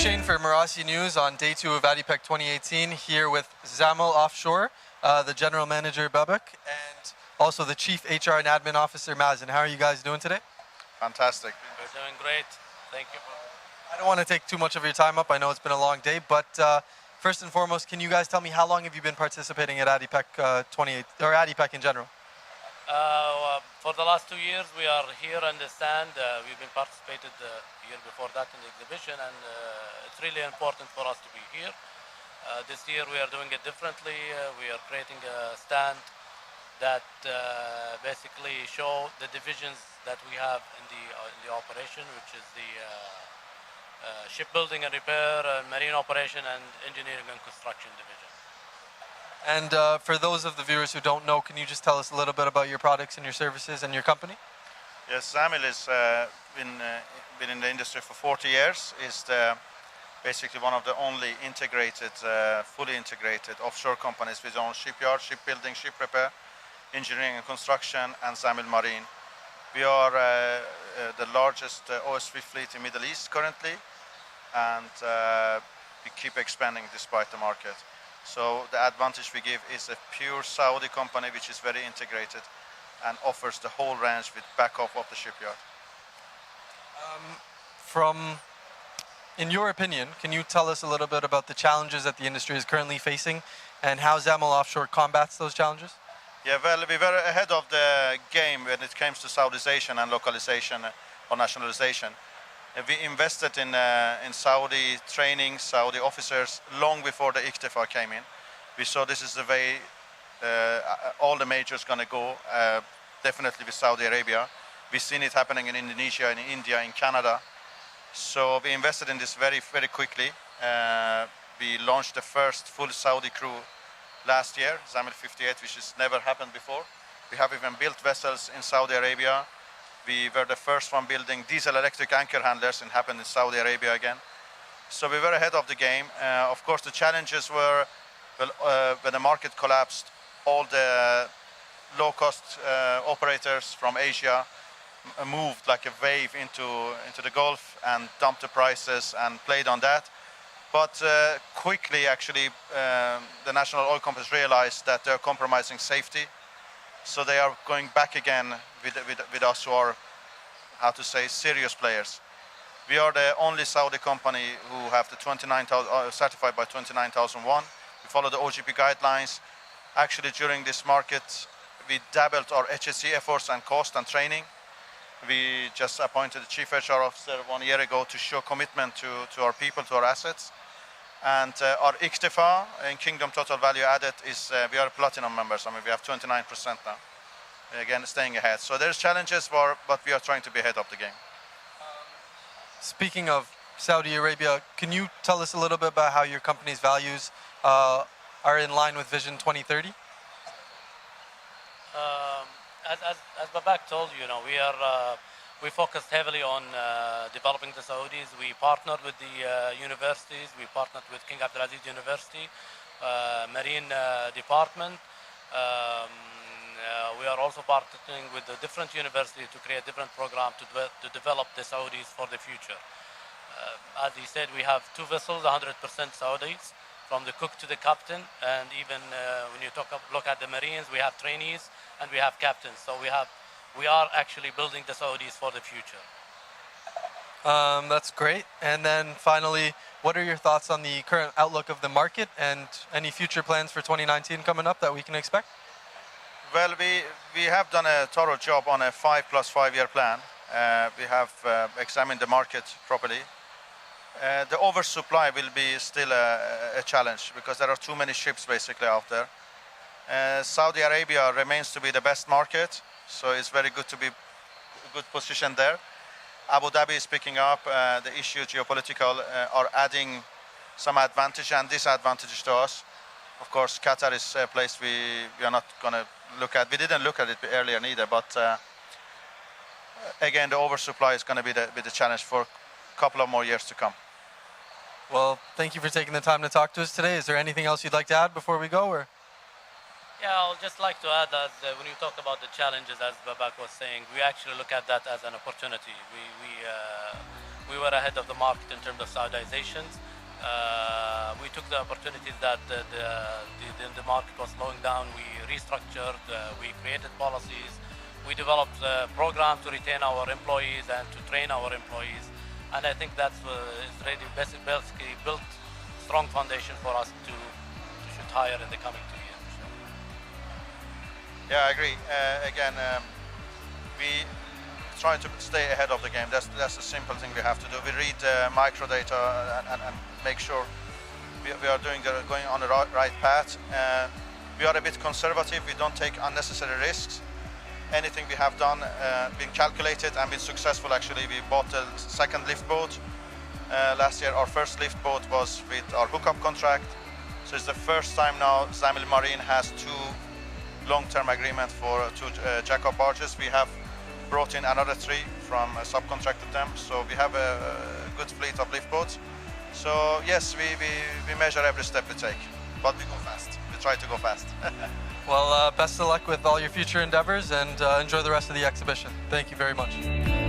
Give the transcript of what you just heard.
Shane for Marasi News on day 2 of ADIPEC 2018, here with Zamil Offshore, the General Manager Babak, and also the Chief HR and Admin Officer Mazen. How are you guys doing today? Fantastic. We're doing great. Thank you. I don't want to take too much of your time up. I know it's been a long day, but first and foremost, can you guys tell me how long have you been participating at ADIPEC 28 or ADIPEC in general? For the last 2 years, we are here on the stand. We've been participated the year before that in the exhibition, and it's really important for us to be here. This year, we are doing it differently. We are creating a stand that basically show the divisions that we have in the operation, which is the shipbuilding and repair, marine operation, and engineering and construction division. And for those of the viewers who don't know, can you just tell us a little bit about your products and your services and your company? Yes, Zamil has been in the industry for 40 years. Is basically one of the only integrated, fully integrated offshore companies with own shipyard, shipbuilding, ship repair, engineering and construction, and Zamil Marine. We are the largest OSV fleet in Middle East currently, and we keep expanding despite the market. So the advantage we give is a pure Saudi company which is very integrated and offers the whole range with backup of the shipyard. In your opinion, can you tell us a little bit about the challenges that the industry is currently facing and how Zamil Offshore combats those challenges? Yeah, well, we were ahead of the game when it comes to Saudization and localization or nationalization. We invested in Saudi training, Saudi officers, long before the ICTFA came in. We saw this is the way all the majors going to go, definitely with Saudi Arabia. We've seen it happening in Indonesia, in India, in Canada. So we invested in this very, very quickly. We launched the first full Saudi crew last year, Zamil 58, which has never happened before. We have even built vessels in Saudi Arabia. We were the first one building diesel-electric anchor handlers, and happened in Saudi Arabia again. So we were ahead of the game. Of course, the challenges were, well, when the market collapsed, all the low-cost operators from Asia moved like a wave into the Gulf and dumped the prices and played on that. But quickly, actually, the national oil companies realized that they're compromising safety. So they are going back again with us, who are, how to say, serious players. We are the only Saudi company who have the 29,000 certified by 29,001. We follow the OGP guidelines. Actually, during this market, we doubled our HSE efforts and cost and training. We just appointed a chief HR officer 1 year ago to show commitment to our people, to our assets. And our ICTFA in Kingdom Total Value Added is, we are platinum members. I mean, we have 29% now. Again, staying ahead. So there's challenges, but we are trying to be ahead of the game. Speaking of Saudi Arabia, can you tell us a little bit about how your company's values are in line with Vision 2030? As Babak told you, we focused heavily on developing the Saudis. We partnered with the universities. We partnered with King Abdulaziz University, Marine Department. We are also partnering with the different universities to create different programs to develop the Saudis for the future. As he said, we have 2 vessels, 100% Saudis, from the cook to the captain. And even when you look at the Marines, we have trainees and we have captains. So we are actually building the Saudis for the future. That's great. And then finally, what are your thoughts on the current outlook of the market and any future plans for 2019 coming up that we can expect? Well, we have done a thorough job on a 5+5 year plan. We have examined the market properly. The oversupply will be still a challenge because there are too many ships basically out there. Saudi Arabia remains to be the best market, so it's very good to be a good position there. Abu Dhabi is picking up. The issues geopolitical are adding some advantage and disadvantage to us. Of course, Qatar is a place we are not going to look at. We didn't look at it earlier neither, but again, the oversupply is going to be the challenge for a couple of more years to come. Well, thank you for taking the time to talk to us today. Is there anything else you'd like to add before we go? Or? Yeah, I'll just like to add that when you talk about the challenges, as Babak was saying, we actually look at that as an opportunity. we were ahead of the market in terms of Saudizations. We took the opportunities that the market was slowing down. We restructured, we created policies, we developed a program to retain our employees and to train our employees. And I think that's really basically built strong foundation for us to shoot higher in the coming 2 years. Yeah, I agree. We try to stay ahead of the game. That's a simple thing we have to do. We read micro data and make sure we are going on the right path. We are a bit conservative. We don't take unnecessary risks. Anything we have done been calculated and been successful. Actually, we bought a second lift boat last year. Our first lift boat was with our hookup contract. So it's the first time now Zamil Marine has 2 long-term agreements for 2 jack-up barges. We have brought in another 3 from subcontracted them. So we have a good fleet of lift boats. So yes, we measure every step we take, but we go fast. We try to go fast. Well, best of luck with all your future endeavors, and enjoy the rest of the exhibition. Thank you very much.